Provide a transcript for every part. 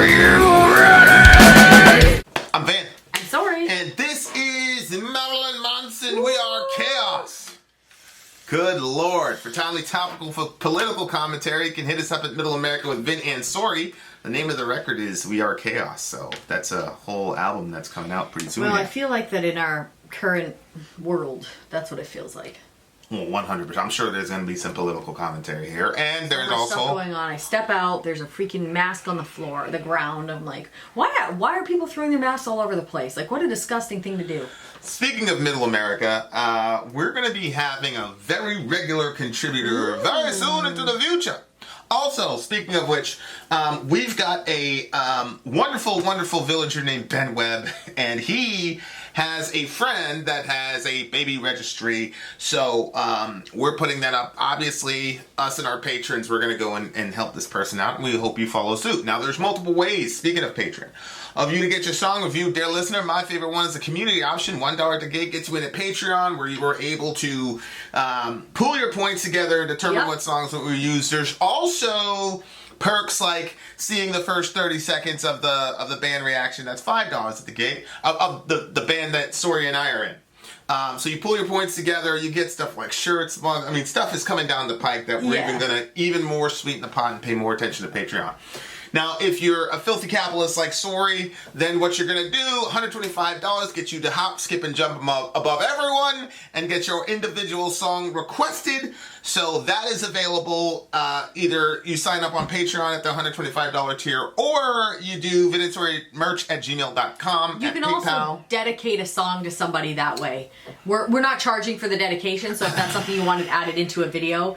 you ready? I'm Vin. I'm Sori. And this is Marilyn Manson. We are Chaos. Good Lord. For timely topical political commentary, you can hit us up at Middle America with Vin and Sori. The name of the record is We Are Chaos. So that's a whole album that's coming out pretty soon. Well, I feel like that in our current world, that's what it feels like. Well, 100%. I'm sure there's going to be some political commentary here. And there's so much also stuff going on. I step out, there's a freaking mask on the floor, the ground. I'm like, why are people throwing their masks all over the place? Like, what a disgusting thing to do. Speaking of Middle America, we're going to be having a very regular contributor very soon into the future. Also, speaking of which, we've got a wonderful, wonderful villager named Ben Webb, and he has a friend that has a baby registry, so we're putting that up. Obviously, us and our patrons, we're going to go and help this person out, and we hope you follow suit. Now, there's multiple ways, speaking of Patron, of you to get your song reviewed. Dear listener, my favorite one is the community option. $1 to gate gets you in at Patreon, where you were able to pool your points together and determine what songs that we use. There's also perks like seeing the first 30 seconds of the band reaction. That's $5 at the gate of the band that Sori and I are in. So you pull your points together, you get stuff like shirts, mugs. I mean, stuff is coming down the pike that we're even gonna even more sweeten the pot and pay more attention to Patreon. Now, if you're a filthy capitalist like Sori, then what you're going to do, $125 gets you to hop, skip, and jump above everyone and get your individual song requested. So that is available. Either you sign up on Patreon at the $125 tier, or you do Vin and Sori merch at gmail.com. You can also dedicate a song to somebody that way. We're not charging for the dedication, so if that's something you wanted added into a video,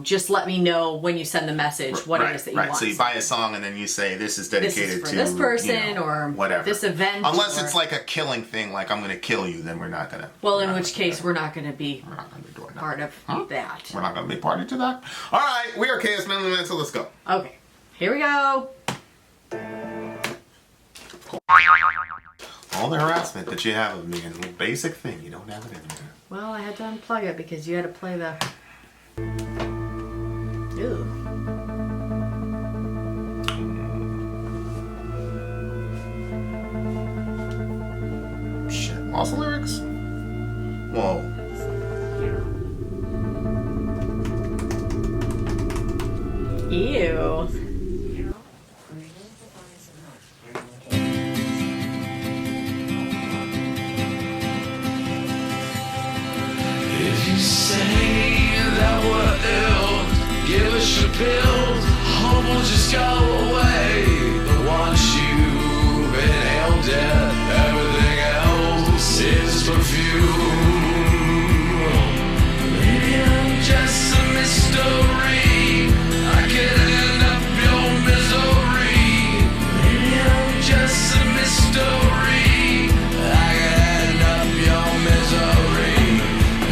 just let me know when you send the message what it is that you want. So you buy a song and then you say this is dedicated to this person or whatever. This event. Unless it's like a killing thing, like I'm going to kill you, then we're not going to. Well, in which case we're not going to be part of that. We're not going to be party to that. All right, we are Chaos Man, so let's go. Okay, here we go. All the harassment that you have of me and the basic thing, you don't have it in there. Well, I had to unplug it because you had to play the. Ew. Shit, lost the lyrics? Whoa. Ew. If you say that we're ill, give us your pills, hope will just go away. But once you've inhaled it, everything else is perfume. Maybe I'm just a mystery, I could end up your misery. Maybe I'm just a mystery, I could end up your misery.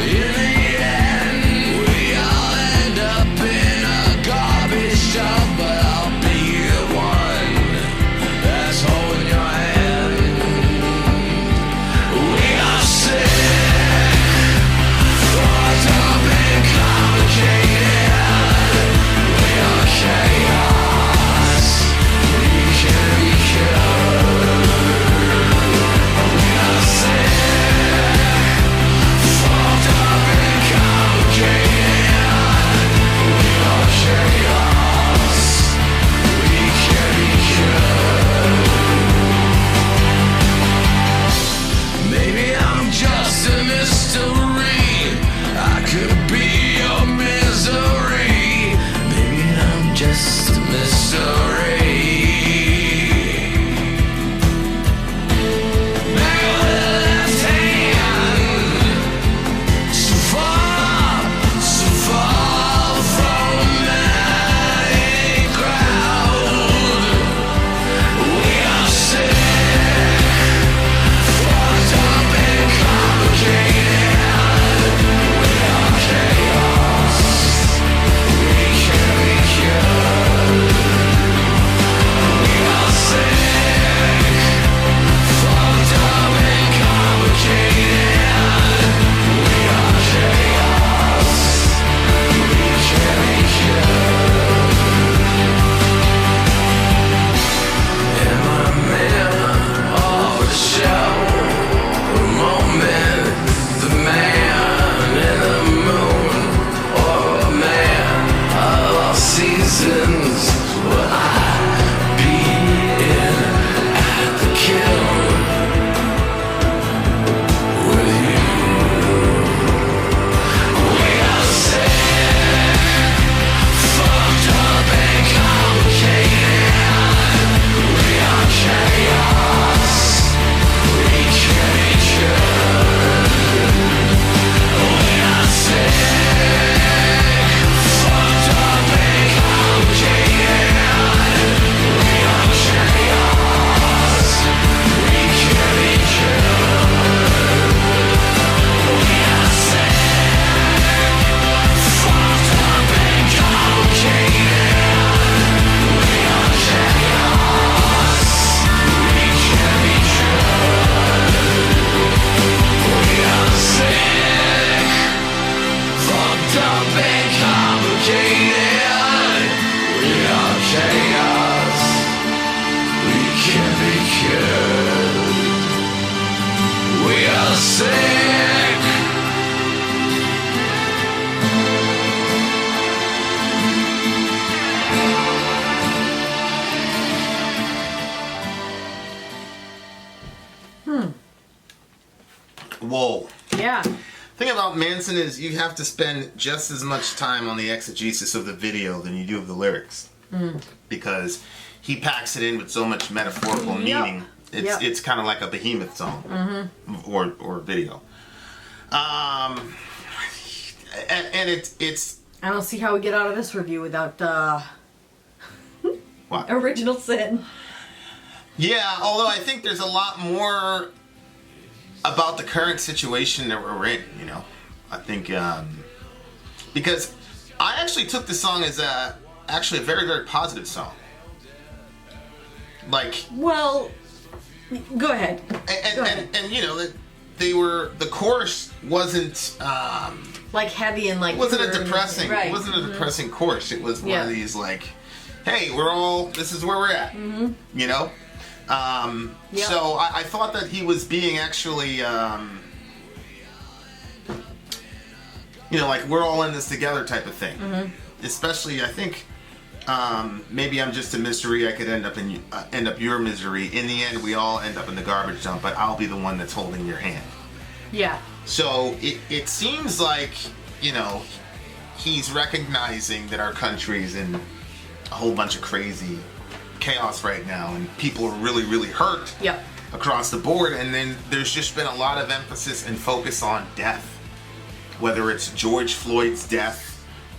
In the end, we all end up in a garbage dump, but I'll be sick. Whoa. Yeah. Thing about Manson is you have to spend just as much time on the exegesis of the video than you do of the lyrics. Because he packs it in with so much metaphorical meaning. It's kind of like a Behemoth song or video. And it's I don't see how we get out of this review without what? Original Sin. Yeah, although I think there's a lot more about the current situation that we're in, you know. I think because I actually took the song as actually a very, very positive song. Like, well, go ahead. And you know, the chorus wasn't like heavy and like wasn't a depressing right. It wasn't a depressing chorus. It was one of these like, hey, this is where we're at. You know? So I thought that he was being actually you know, like we're all in this together type of thing. Especially I think maybe I'm just a misery. I could end up your misery. In the end, we all end up in the garbage dump, but I'll be the one that's holding your hand. Yeah. So it seems like, you know, he's recognizing that our country's in a whole bunch of crazy chaos right now, and people are really, really hurt across the board. And then there's just been a lot of emphasis and focus on death, whether it's George Floyd's death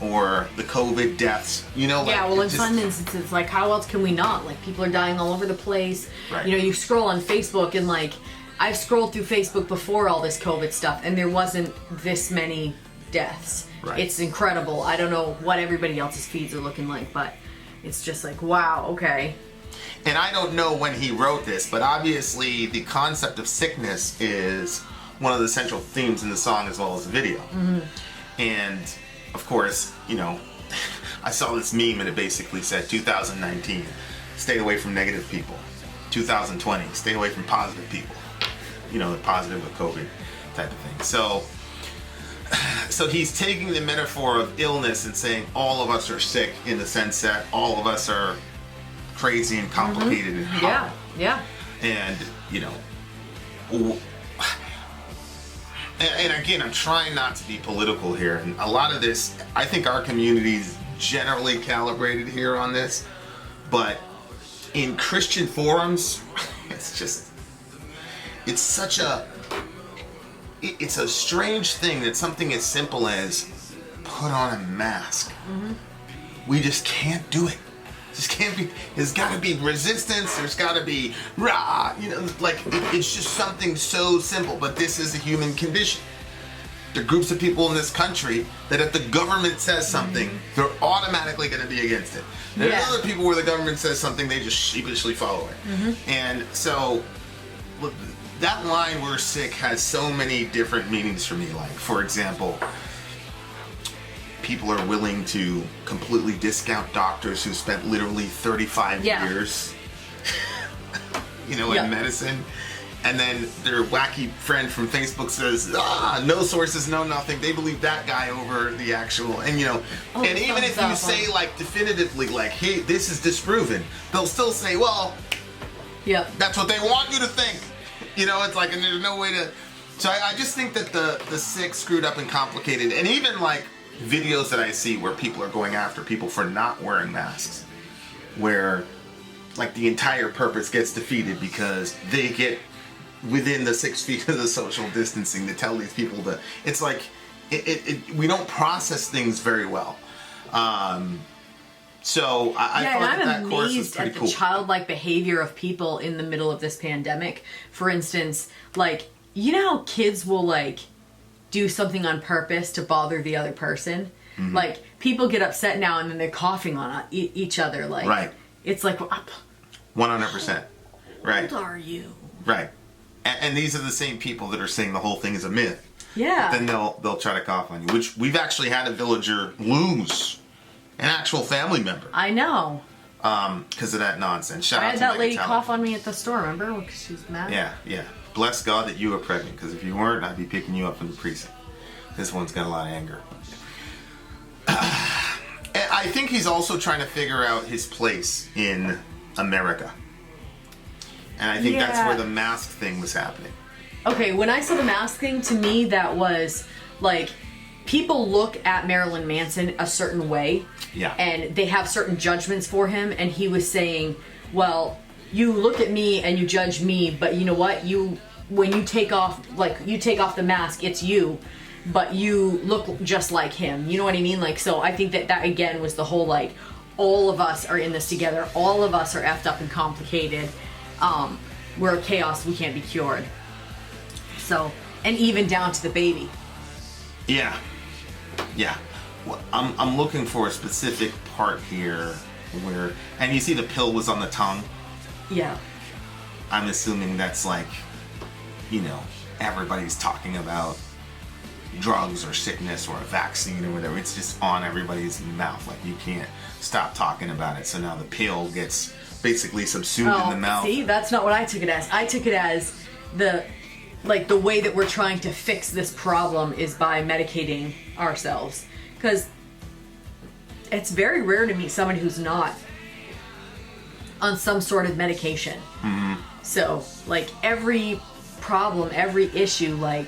or the COVID deaths, you know. Yeah, like, well, in some instances, like, how else can we not? Like, people are dying all over the place. Right. You know, you scroll on Facebook and, like, I've scrolled through Facebook before all this COVID stuff, and there wasn't this many deaths. Right. It's incredible. I don't know what everybody else's feeds are looking like, but it's just like, wow, okay. And I don't know when he wrote this, but obviously the concept of sickness is one of the central themes in the song as well as the video. And of course, you know, I saw this meme and it basically said 2019, stay away from negative people. 2020, stay away from positive people. You know, the positive with COVID type of thing. So he's taking the metaphor of illness and saying all of us are sick in the sense that all of us are crazy and complicated and horrible. Yeah. And, you know, and again, I'm trying not to be political here. And a lot of this, I think our community is generally calibrated here on this. But in Christian forums, it's a strange thing that something as simple as put on a mask. We just can't do it. Just can't be. There's got to be resistance. There's got to be rah. You know, like it's just something so simple. But this is a human condition. There are groups of people in this country that if the government says something, they're automatically going to be against it. There's other people where the government says something, they just sheepishly follow it. And so, look, that line "we're sick" has so many different meanings for me. Like, for example, people are willing to completely discount doctors who spent literally 35 years, you know, in medicine. And then their wacky friend from Facebook says, no sources, no nothing. They believe that guy over the actual, and you know, and even if you say like definitively, like, hey, this is disproven, they'll still say, well, that's what they want you to think. You know, it's like, and there's no way to. So I just think that the sick, screwed up, and complicated, and even like videos that I see where people are going after people for not wearing masks, where like the entire purpose gets defeated because they get within the 6 feet of the social distancing to tell these people that it's like we don't process things very well. So I thought that course was pretty cool. The childlike behavior of people in the middle of this pandemic. For instance, like, you know how kids will like do something on purpose to bother the other person? Like, people get upset now and then they're coughing on each other. Like, it's like 100%. Right. How old are you? Right. And these are the same people that are saying the whole thing is a myth. Yeah. But then they'll try to cough on you, which we've actually had a villager lose an actual family member. I know. Because of that nonsense. Shout out I had to that Megan lady Teller. cough on me at the store, remember? Because she was mad. Yeah. bless God that you are pregnant, because if you weren't, I'd be picking you up from the precinct. This one's got a lot of anger. And I think he's also trying to figure out his place in America. And I think that's where the mask thing was happening. Okay, when I saw the mask thing, to me that was like, people look at Marilyn Manson a certain way. Yeah. And they have certain judgments for him, and he was saying, well, you look at me and you judge me, but you know what? When you take off the mask, it's you, but you look just like him. You know what I mean? Like, so I think that again was the whole, like, all of us are in this together. All of us are effed up and complicated. We're a chaos. We can't be cured. So, and even down to the baby. Yeah. Yeah. Well, I'm looking for a specific part here where, and you see the pill was on the tongue. Yeah. I'm assuming that's like, you know, everybody's talking about drugs or sickness or a vaccine or whatever. It's just on everybody's mouth. Like, you can't stop talking about it. So now the pill gets basically subsumed in the mouth. See, that's not what I took it as. I took it as the way that we're trying to fix this problem is by medicating ourselves. Because it's very rare to meet somebody who's not on some sort of medication. Mm-hmm. So, like, every problem, every issue, like,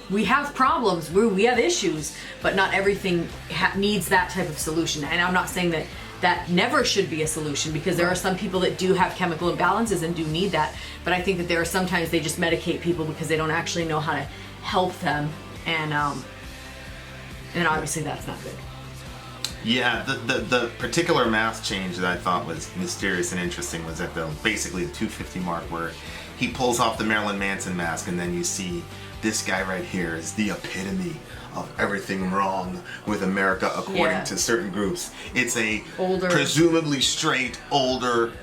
we have problems, we have issues, but not everything needs that type of solution. And I'm not saying that never should be a solution, because there are some people that do have chemical imbalances and do need that. But I think that there are sometimes they just medicate people because they don't actually know how to help them. And obviously that's not good. Yeah, the particular mask change that I thought was mysterious and interesting was at basically the 250 mark, where he pulls off the Marilyn Manson mask, and then you see this guy right here is the epitome of everything wrong with America according to certain groups. It's a presumably straight, older,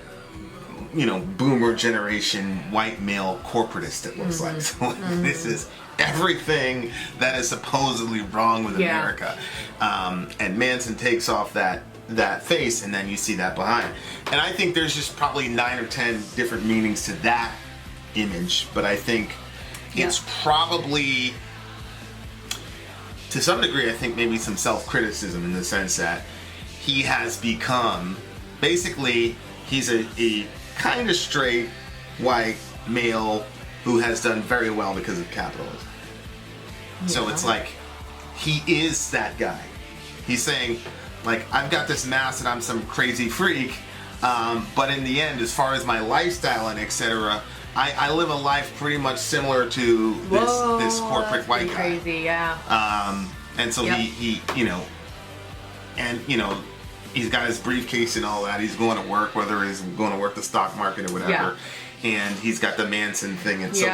you know, boomer generation white male corporatist, it looks like. So this is everything that is supposedly wrong with America. And Manson takes off that face, and then you see that behind. And I think there's just probably 9 or 10 different meanings to that image, but I think it's probably, to some degree, I think maybe some self-criticism, in the sense that he has become, basically, he's a kind of straight white male who has done very well because of capitalism. Yeah. So it's like, he is that guy. He's saying, like, I've got this mask and I'm some crazy freak, but in the end, as far as my lifestyle and etc., I live a life pretty much similar to this corporate white guy. Crazy, yeah. And so he you know, and you know, he's got his briefcase and all that. He's going to work, whether he's going to work the stock market or whatever. Yeah. And he's got the Manson thing, and so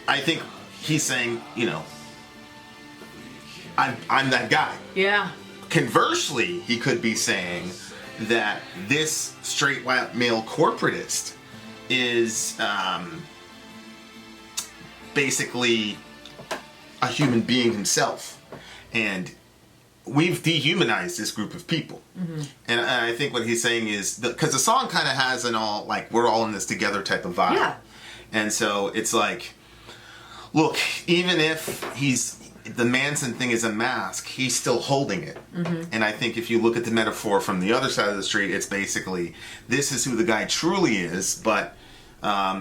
I think he's saying, you know, I'm that guy. Yeah. Conversely, he could be saying that this straight white male corporatist is basically a human being himself, and we've dehumanized this group of people. Mm-hmm. And I think what he's saying is, because the song kind of has an all, like, we're all in this together type of vibe. Yeah. And so it's like, look, even if the Manson thing is a mask, he's still holding it. Mm-hmm. And I think if you look at the metaphor from the other side of the street, it's basically, this is who the guy truly is, but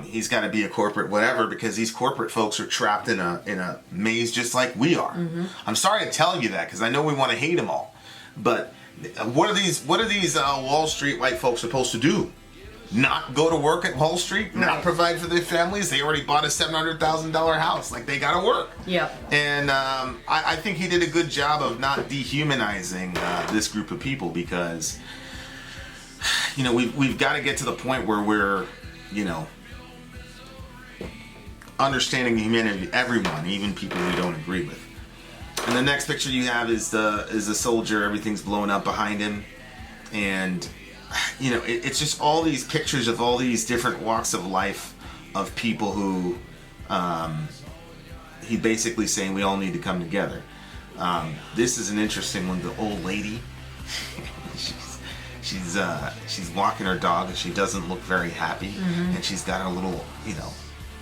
he's got to be a corporate whatever, because these corporate folks are trapped in a maze just like we are. Mm-hmm. I'm sorry to tell you that, because I know we want to hate them all, but what are these Wall Street white folks supposed to do? Not go to work at Wall Street? Not provide for their families? They already bought a $700,000 house. Like, they got to work. Yep. And I think he did a good job of not dehumanizing this group of people, because, you know, we've got to get to the point where we're, you know, understanding the humanity of everyone, even people we don't agree with. And the next picture you have is the soldier. Everything's blowing up behind him, and you know, it's just all these pictures of all these different walks of life of people who he basically saying we all need to come together. This is an interesting one. The old lady. she's walking her dog and she doesn't look very happy, and she's got a little,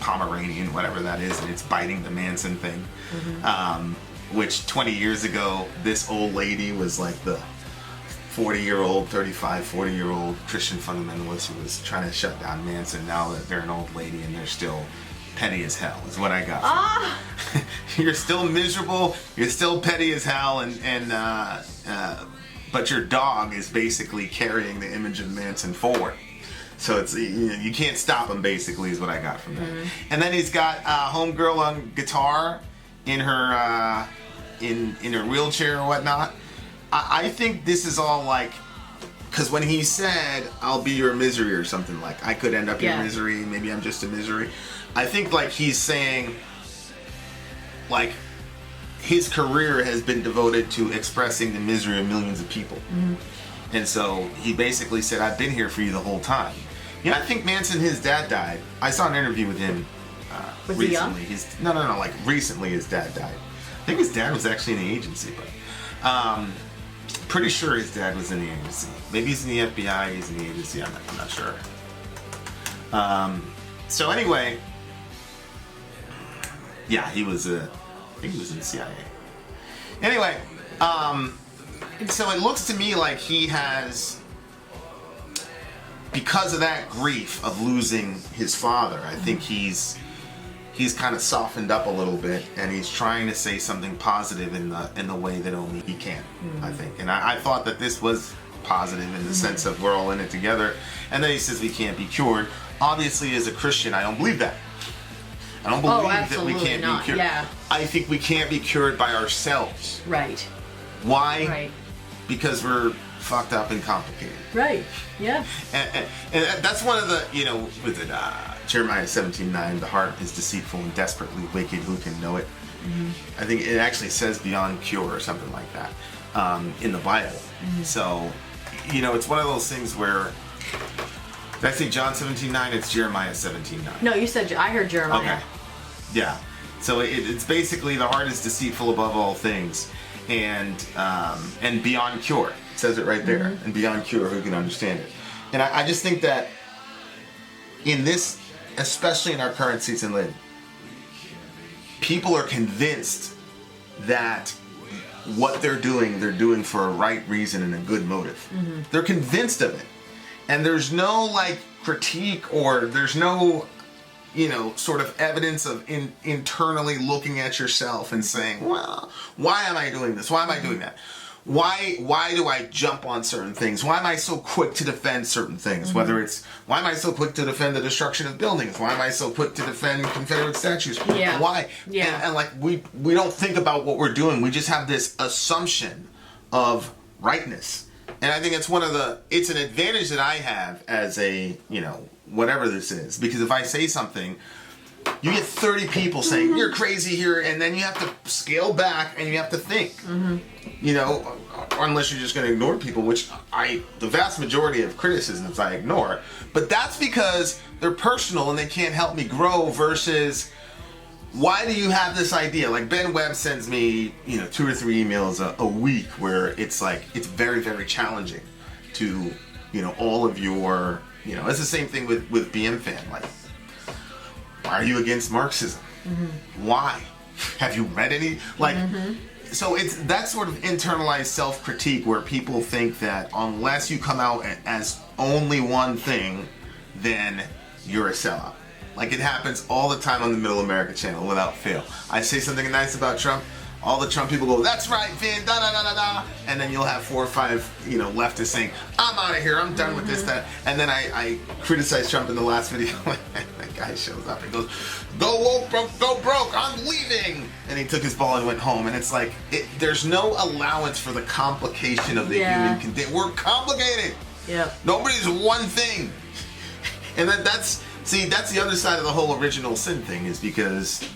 Pomeranian, whatever that is, and it's biting the Manson thing. Which 20 years ago, this old lady was like the 40-year-old Christian fundamentalist who was trying to shut down Manson. Now that they're an old lady and they're still petty as hell, is what I got. You're still miserable, you're still petty as hell, but your dog is basically carrying the image of Manson forward. So it's, you can't stop him, basically, is what I got from that. And then he's got homegirl on guitar in her in her wheelchair or whatnot. I think this is all like, because when he said, "I'll be your misery" or something, like, I could end up your misery, maybe I'm just a misery. I think like he's saying, like, his career has been devoted to expressing the misery of millions of people. And so he basically said, "I've been here for you the whole time." I think Manson, his dad died. I saw an interview with him recently. No, like recently his dad died. I think his dad was actually in the agency, but pretty sure his dad was in the agency. Maybe he's in the FBI, he's in the agency, I'm not sure. So anyway, yeah, I think he was in the CIA. Anyway, so it looks to me like he has, because of that grief of losing his father, I think he's kind of softened up a little bit, and he's trying to say something positive in the way that only he can. I think, and I thought that this was positive in the sense of we're all in it together. And then he says we can't be cured. Obviously, as a Christian, I don't believe that. I don't believe that we can't be cured. Yeah. I think we can't be cured by ourselves. Right. Why? Right. Because we're fucked up and complicated. Right. Yeah. And that's one of the, with it, Jeremiah 17:9, the heart is deceitful and desperately wicked, who can know it? I think it actually says beyond cure or something like that in the Bible. So, it's one of those things where, did I say John 17:9? It's Jeremiah 17:9. No, you said, I heard Jeremiah. Okay. Yeah. So it's basically the heart is deceitful above all things and beyond cure. It says it right there. And beyond cure, who can understand it? And I just think that in this, especially in our current season, Lynn, people are convinced that what they're doing for a right reason and a good motive. They're convinced of it. And there's no, like, critique, or there's no, sort of evidence of internally looking at yourself and saying, well, why am I doing this? Why am I doing that? Why do I jump on certain things? Why am I so quick to defend certain things? Whether it's, why am I so quick to defend the destruction of buildings? Why am I so quick to defend Confederate statues? Yeah. Why? Yeah. And like, we don't think about what we're doing. We just have this assumption of rightness. And I think it's it's an advantage that I have as a, whatever this is. Because if I say something, you get 30 people saying, you're crazy here, and then you have to scale back and you have to think. Unless you're just going to ignore people, which the vast majority of criticisms I ignore. But that's because they're personal and they can't help me grow, versus, why do you have this idea? Like, Ben Webb sends me, 2 or 3 emails a week where it's like, it's very, very challenging to, all of your, it's the same thing with BM Fan. Like, why are you against Marxism? Why? Have you read any? Like, so it's that sort of internalized self-critique where people think that unless you come out as only one thing, then you're a sellout. Like, it happens all the time on the Middle America channel without fail. I say something nice about Trump, all the Trump people go, "That's right, Vin, da da da da da," and then you'll have 4 or 5, leftists saying, "I'm out of here, I'm done with this, that," and then I criticize Trump in the last video. That guy shows up and goes, "Go woke, go broke, I'm leaving," and he took his ball and went home. And it's like, there's no allowance for the complication of the human condition. We're complicated. Yeah. Nobody's one thing, and that's the other side of the whole original sin thing, is because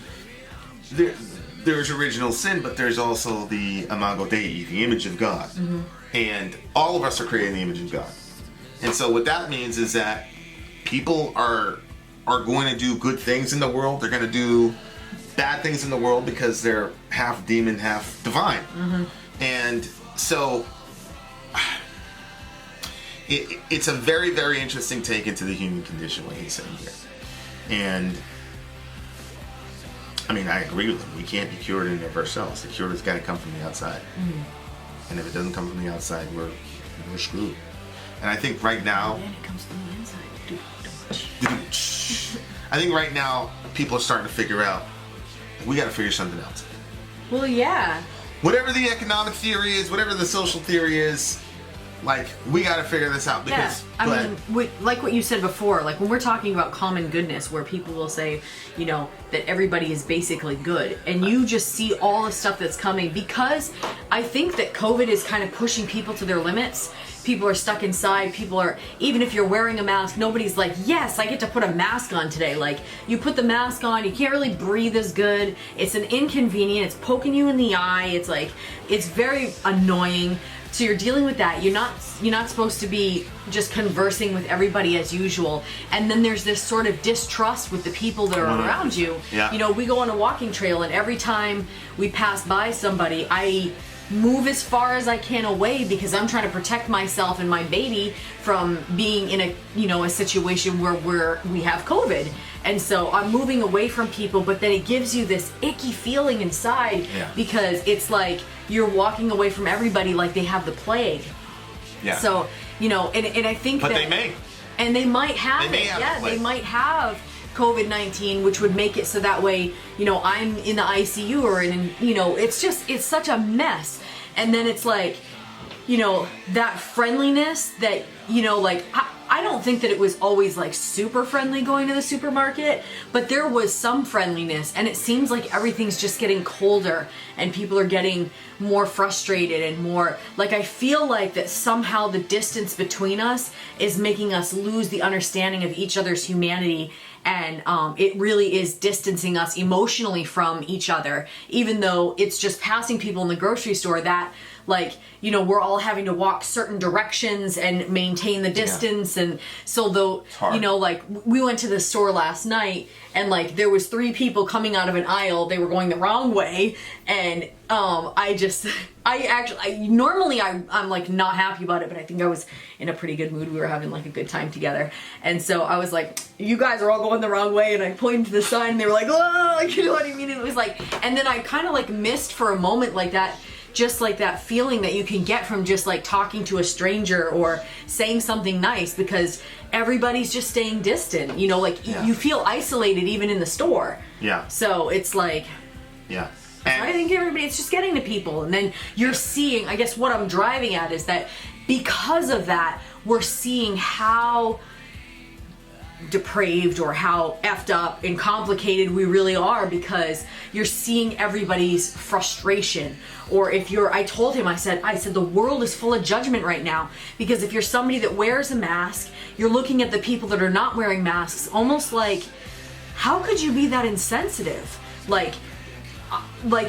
there's original sin, but there's also the imago Dei, the image of God. And all of us are created in the image of God. And so what that means is that people are going to do good things in the world. They're going to do bad things in the world because they're half demon, half divine. And so it's a very, very interesting take into the human condition what he's saying here. And I mean, I agree with him. We can't be cured in and of ourselves. The cure has got to come from the outside. And if it doesn't come from the outside, we're screwed. And I think right now, And then it comes from the inside. I think right now people are starting to figure out we got to figure something else. Well, yeah. Whatever the economic theory is, whatever the social theory is, like, we got to figure this out because. Yeah, I mean, like what you said before, like when we're talking about common goodness, where people will say, you know, that everybody is basically good, and you just see all the stuff that's coming, because I think that COVID is kind of pushing people to their limits. People are stuck inside. People are, even if you're wearing a mask, nobody's like, yes, I get to put a mask on today. Like, you put the mask on, you can't really breathe as good. It's an inconvenience. It's poking you in the eye. It's like, it's very annoying. So you're dealing with that. You're not supposed to be just conversing with everybody as usual. And then there's this sort of distrust with the people that are around you. Yeah. You know, we go on a walking trail, and every time we pass by somebody, I move as far as I can away because I'm trying to protect myself and my baby from being in a situation where we have COVID. And so I'm moving away from people, but then it gives you this icky feeling inside because it's like you're walking away from everybody like they have the plague. Yeah. So, you know, and I think but that... they may. And they might have They may it. have Yeah, the plague. they might have COVID-19, which would make it so that way, you know, I'm in the ICU or you know, it's such a mess. And then it's like, you know, that friendliness that, you know, like, I don't think that it was always like super friendly going to the supermarket, but there was some friendliness, and it seems like everything's just getting colder and people are getting more frustrated and more, like, I feel like that somehow the distance between us is making us lose the understanding of each other's humanity. And it really is distancing us emotionally from each other, even though it's just passing people in the grocery store that, like, you know, we're all having to walk certain directions and maintain the distance. And so though, you know, like, we went to the store last night and like there was 3 people coming out of an aisle. They were going the wrong way. And normally I'm like not happy about it, but I think I was in a pretty good mood. We were having like a good time together. And so I was like, you guys are all going the wrong way. And I pointed to the sign and they were like, oh, you know what I mean? And it was like, and then I kind of like missed for a moment like that, just like that feeling that you can get from just like talking to a stranger or saying something nice, because everybody's just staying distant, you know, like you feel isolated even in the store. Yeah. So it's like, I think it's just getting to people. And then you're seeing, I guess what I'm driving at is that because of that, we're seeing how depraved or how effed up and complicated we really are, because you're seeing everybody's frustration. Or if I told him, I said the world is full of judgment right now, because if you're somebody that wears a mask, you're looking at the people that are not wearing masks almost like, how could you be that insensitive? Like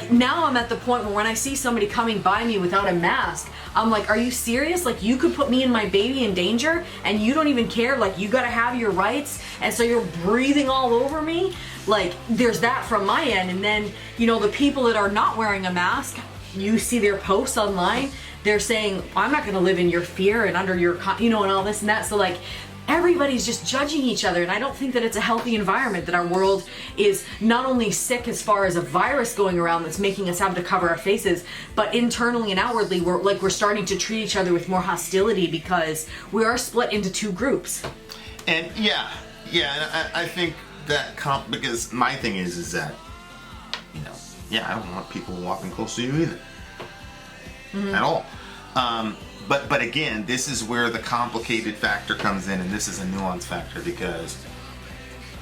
now I'm at the point where when I see somebody coming by me without a mask, I'm like, are you serious? Like, you could put me and my baby in danger and you don't even care? Like, you gotta have your rights, and so you're breathing all over me? Like, there's that from my end. And then, you know, the people that are not wearing a mask, you see their posts online, they're saying, I'm not gonna live in your fear and under your, you know, and all this and that. So like, everybody's just judging each other, and I don't think that it's a healthy environment, that our world is not only sick as far as a virus going around that's making us have to cover our faces, but internally and outwardly we're starting to treat each other with more hostility because we are split into 2 groups. And and I think that because my thing is that, you know, I don't want people walking close to you either. At all. But again, this is where the complicated factor comes in, and this is a nuance factor, because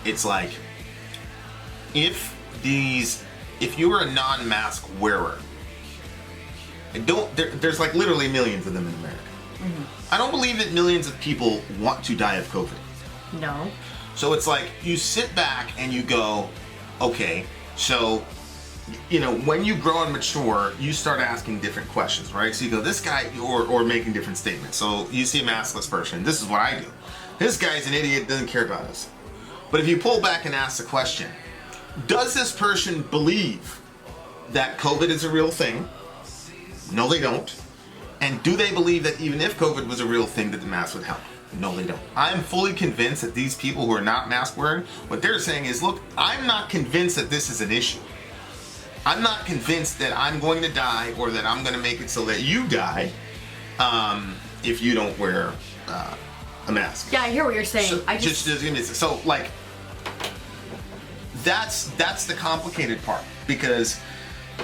it's like, if you're a non-mask wearer, there's like literally millions of them in America. I don't believe that millions of people want to die of COVID. No. So it's like, you sit back and you go, okay, so, you know, when you grow and mature, you start asking different questions, right? So you go, this guy, or making different statements. So you see a maskless person, this is what I do. This guy's an idiot, doesn't care about us. But if you pull back and ask the question, does this person believe that COVID is a real thing? No, they don't. And do they believe that even if COVID was a real thing, that the mask would help? No, they don't. I'm fully convinced that these people who are not mask wearing, what they're saying is, look, I'm not convinced that this is an issue. I'm not convinced that I'm going to die or that I'm going to make it so that you die if you don't wear a mask. Yeah, I hear what you're saying. So like, that's the complicated part, because,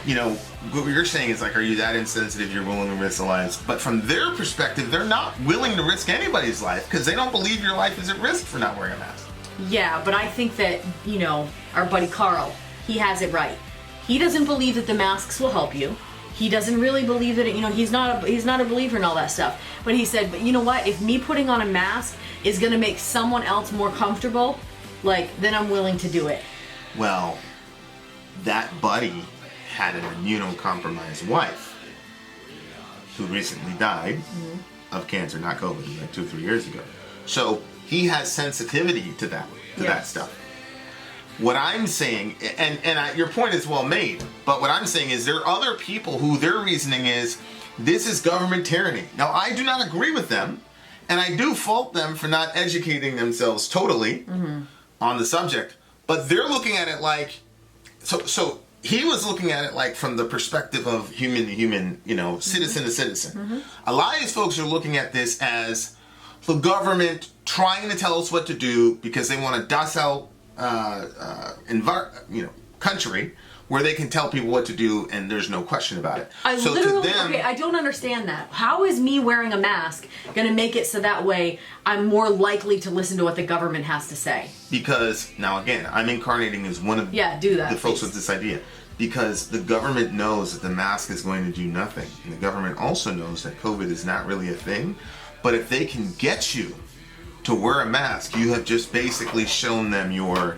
you know, what you're saying is like, are you that insensitive you're willing to risk the lives? But from their perspective, they're not willing to risk anybody's life because they don't believe your life is at risk for not wearing a mask. Yeah, but I think that, you know, our buddy Carl, he has it right. He doesn't believe that the masks will help you. He doesn't really believe that, you know, he's not a believer in all that stuff. But he said, but you know what? If me putting on a mask is going to make someone else more comfortable, like, then I'm willing to do it. Well, that buddy had an immunocompromised wife who recently died of cancer, not COVID, like 2-3 years ago. So he has sensitivity to that stuff. What I'm saying, and your point is well made, but what I'm saying is there are other people who their reasoning is this is government tyranny. Now, I do not agree with them, and I do fault them for not educating themselves totally on the subject, but they're looking at it like, so he was looking at it like from the perspective of human to human, you know, citizen to citizen. A lot of these folks are looking at this as the government trying to tell us what to do because they want a docile country where they can tell people what to do and there's no question about it. I don't understand that. How is me wearing a mask going to make it so that way I'm more likely to listen to what the government has to say? Because, now again, I'm incarnating as one of the folks with this idea. Because the government knows that the mask is going to do nothing. And the government also knows that COVID is not really a thing. But if they can get you to wear a mask, you have just basically shown them your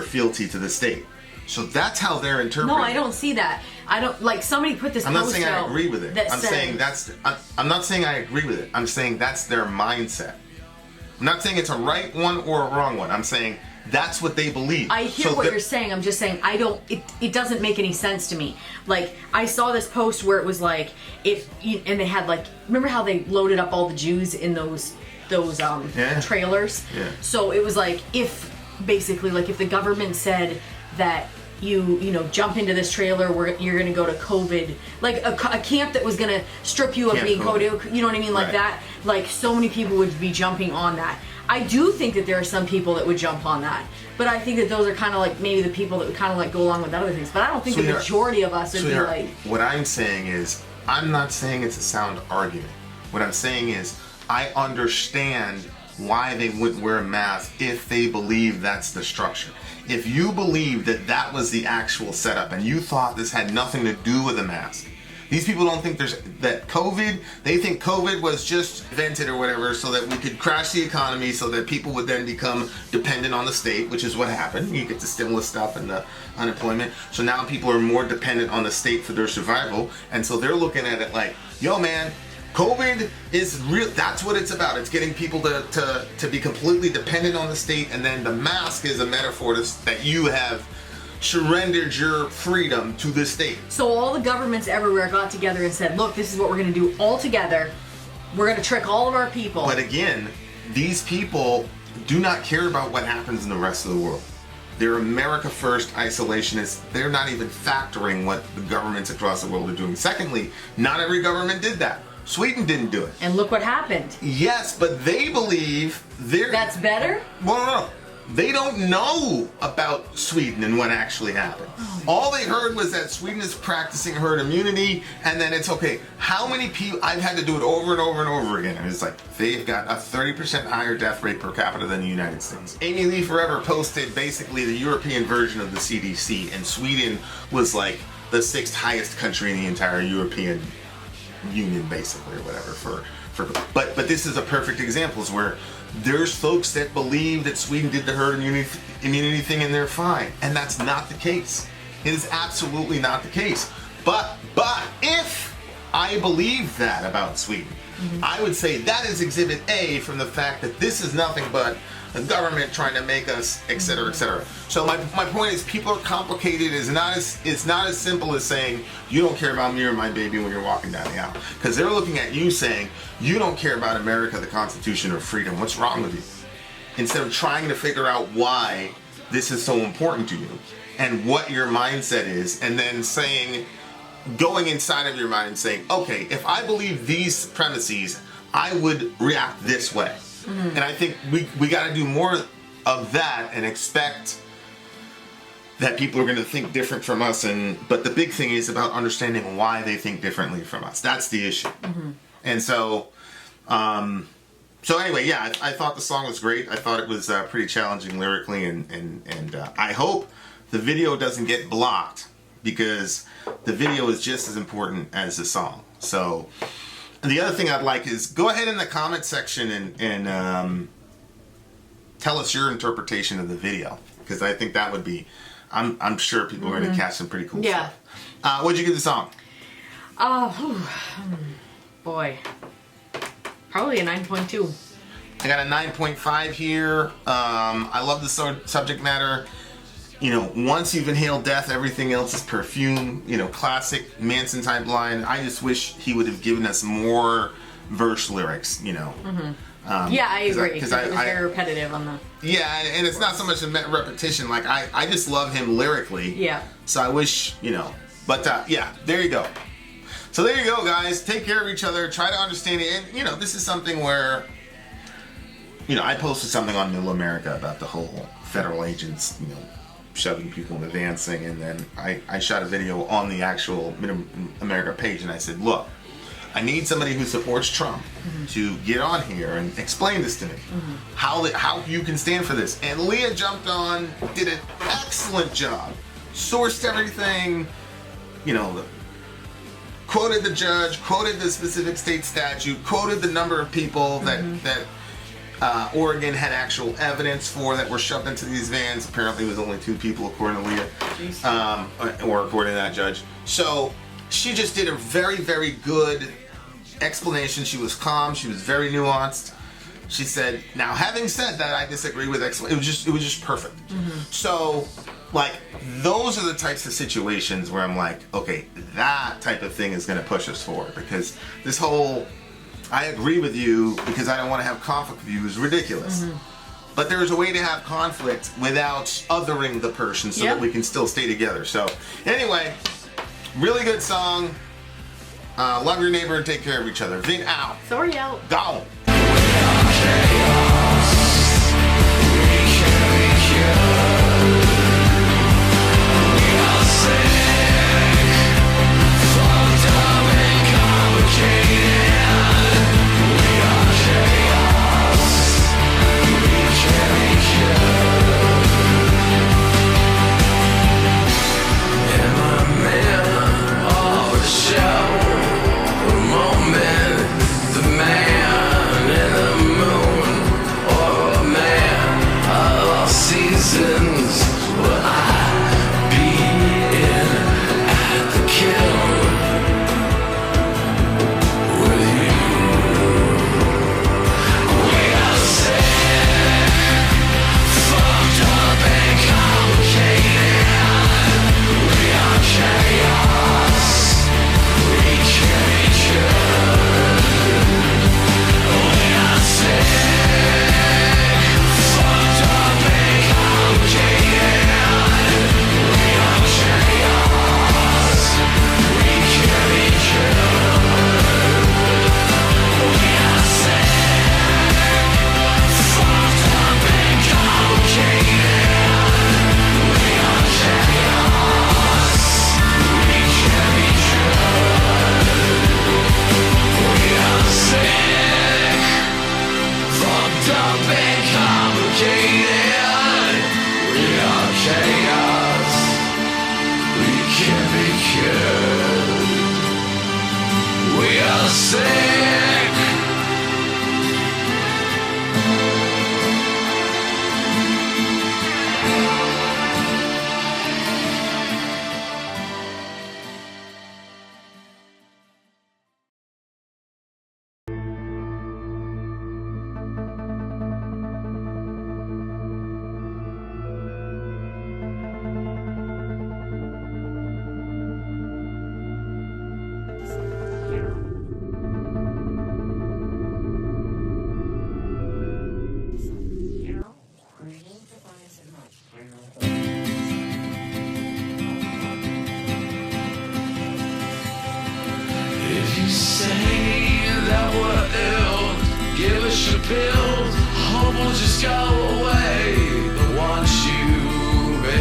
fealty to the state. So that's how they're interpreting. No, I don't see that. I don't, like, somebody put this I'm not saying I agree with it. I'm not saying I agree with it. I'm saying that's their mindset. I'm not saying it's a right one or a wrong one. I'm saying that's what they believe. I hear what you're saying. I'm just saying it doesn't make any sense to me. Like, I saw this post where it was like, and they had, like, remember how they loaded up all the Jews in those trailers? Yeah. So it was like, if the government said that you jump into this trailer where you're going to go to COVID, like a camp that was going to strip you of being COVID, you know what I mean? Like that, like so many people would be jumping on that. I do think that there are some people that would jump on that, but I think that those are kind of like maybe the people that would kind of like go along with other things, but I don't think the majority of us would be like... What I'm saying is, I'm not saying it's a sound argument. What I'm saying is, I understand why they wouldn't wear a mask if they believe that's the structure. If you believe that that was the actual setup and you thought this had nothing to do with a mask, these people don't think they think COVID was just invented or whatever so that we could crash the economy so that people would then become dependent on the state, which is what happened. You get the stimulus stuff and the unemployment. So now people are more dependent on the state for their survival. And so they're looking at it like, yo man, COVID is real. That's what it's about. It's getting people to be completely dependent on the state, and then the mask is a metaphor that you have surrendered your freedom to the state. So all the governments everywhere got together and said, look, this is what we're going to do all together. We're going to trick all of our people. But again, these people do not care about what happens in the rest of the world. They're America first isolationists. They're not even factoring what the governments across the world are doing. Secondly, not every government did that. Sweden didn't do it. And look what happened. Yes, but they believe That's better? Well, no. They don't know about Sweden and what actually happened. All they heard was that Sweden is practicing herd immunity, and then it's okay. How many people, I've had to do it over and over and over again, and it's like, they've got a 30% higher death rate per capita than the United States. Amy Lee Forever posted basically the European version of the CDC, and Sweden was like the 6th highest country in the entire European Union, basically, or whatever. But this is a perfect example, is where there's folks that believe that Sweden did the herd immunity thing and they're fine, and that's not the case. It is absolutely not the case. But if I believe that about Sweden. I would say that is Exhibit A from the fact that this is nothing but the government trying to make us, etc., etc. So my point is, people are complicated. It's not as simple as saying you don't care about me or my baby when you're walking down the aisle, because they're looking at you saying you don't care about America, the Constitution, or freedom. What's wrong with you? Instead of trying to figure out why this is so important to you and what your mindset is, and then going inside of your mind and saying, okay, if I believe these premises, I would react this way. And I think we got to do more of that and expect that people are going to think different from us. But the big thing is about understanding why they think differently from us. That's the issue. And so, anyway, yeah, I thought the song was great. I thought it was pretty challenging lyrically, and I hope the video doesn't get blocked, because the video is just as important as the song. So. And the other thing I'd like is go ahead in the comment section and tell us your interpretation of the video, because I think that would be, I'm sure people are going to catch some pretty cool stuff. What'd you give the song? Boy, probably a 9.2. I got a 9.5 here. I love the subject matter. You know, once you've inhaled death, everything else is perfume. You know, classic Manson type line. I just wish he would have given us more verse lyrics, you know. Yeah, I agree. Because it was very repetitive on the... Yeah, and it's not so much a repetition. Like, I just love him lyrically. Yeah. So I wish, you know. But, yeah, there you go. So there you go, guys. Take care of each other. Try to understand it. And, you know, this is something where, you know, I posted something on Middle America about the whole federal agents, you know, shoving people in the van singing, and then I shot a video on the actual Middle America page, and I said, look, I need somebody who supports Trump to get on here and explain this to me, how you can stand for this. And Leah jumped on, did an excellent job, sourced everything, you know, quoted the judge, quoted the specific state statute, quoted the number of people that Oregon had actual evidence for that were shoved into these vans. Apparently it was only 2 people, according to Leah, or according to that judge. So she just did a very, very good explanation. She was calm. She was very nuanced. She said, now having said that, I disagree with it was just perfect. So, like, those are the types of situations where I'm like, okay, that type of thing is going to push us forward, because this whole I agree with you because I don't want to have conflict with you is ridiculous. But there's a way to have conflict without othering the person so that we can still stay together. So anyway, really good song. Love your neighbor and take care of each other. Vin out. Sori out. Gone. say that we're ill, give us your pills, hope will just go away.